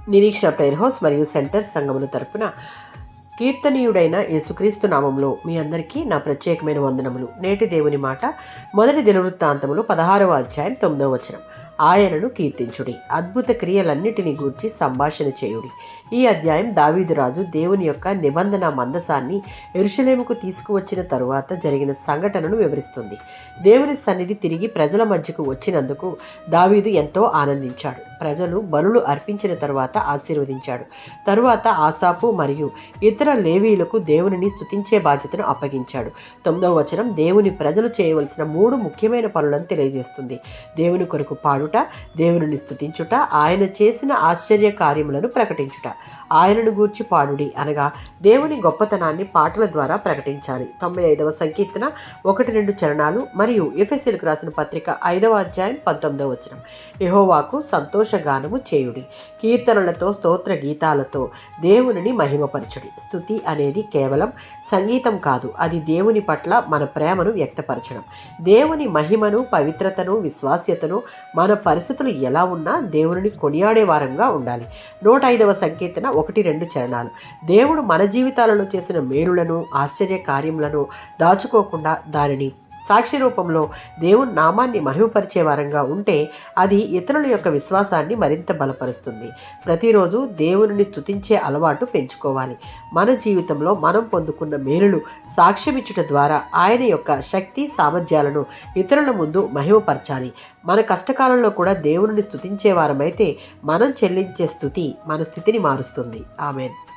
నిరీక్షణ prayer house మరియు centre సంఘముల తరపున కీర్తనీయుడైన యేసుక్రీస్తు నామంలో మీ అందరికీ నా ప్రత్యేకమైన వందనములు. నేటి దేవుని మాట మొదటి దినవృత్తాంతములు 16వ అధ్యాయం 9వ వచనం. ఆయనను కీర్తించుడి, అద్భుత క్రియలన్నిటిని గూర్చి సంభాషణ చేయుడి. ఈ అధ్యాయం దావీదు రాజు దేవుని యొక్క నిబంధన మందసాన్ని యెరూషలేముకు తీసుకువచ్చిన తరువాత జరిగిన సంఘటనను వివరిస్తుంది. దేవుని సన్నిధి తిరిగి ప్రజల మధ్యకు వచ్చినందుకు దావీదు ఎంతో ఆనందించాడు. ప్రజలు బలులు అర్పించిన తరువాత ఆశీర్వదించాడు. తరువాత ఆసాపు మరియు ఇతర లేవీయులకు దేవునిని స్తుతించే బాధ్యతను అప్పగించాడు. 9వ వచనం దేవుని ప్రజలు చేయవలసిన 3 ముఖ్యమైన పనులను తెలియజేస్తుంది. దేవుని కొరకు పాడుట, దేవునిని స్తుతించుట, ఆయన చేసిన ఆశ్చర్య కార్యములను ప్రకటించుట. ఆయనను గూర్చి పాడుడి అనగా దేవుని గొప్పతనాన్ని పాటల ద్వారా ప్రకటించాలి. 95వ సంకీర్తన 1-2 చరణాలు మరియు ఎఫెసీయులకు రాసిన పత్రిక 5వ అధ్యాయం 19వ వచనం. యెహోవాకు సంతోష గానము చేయుడి, కీర్తనలతో స్తోత్ర గీతాలతో దేవునిని మహిమపరచుడి. స్తుతి అనేది కేవలం సంగీతం కాదు, అది దేవుని పట్ల మన ప్రేమను వ్యక్తపరచడం. దేవుని మహిమను, పవిత్రతను, విశ్వాస్యతను మన పరిస్థితులు ఎలా ఉన్నా దేవునిని కొనియాడే వారంగా ఉండాలి. 105వ సంకీర్తన 1-2 చరణాలు. దేవుడు మన జీవితాలలో చేసిన మేలులను, ఆశ్చర్య కార్యములను దాచుకోకుండా దానిని సాక్షి రూపంలో దేవుని నామాన్ని మహిమపరిచే వారంగా ఉంటే అది ఇతరుల యొక్క విశ్వాసాన్ని మరింత బలపరుస్తుంది. ప్రతిరోజు దేవునిని స్తుతించే అలవాటు పెంచుకోవాలి. మన జీవితంలో మనం పొందుకున్న మేలులు సాక్ష్యమిచ్చుట ద్వారా ఆయన యొక్క శక్తి సామర్థ్యాలను ఇతరుల ముందు మహిమపరచాలి. మన కష్టకాలంలో కూడా దేవునిని స్తుతించే వారమైతే మనం చెల్లించే స్తుతి మన స్థితిని మారుస్తుంది. ఆమేన్.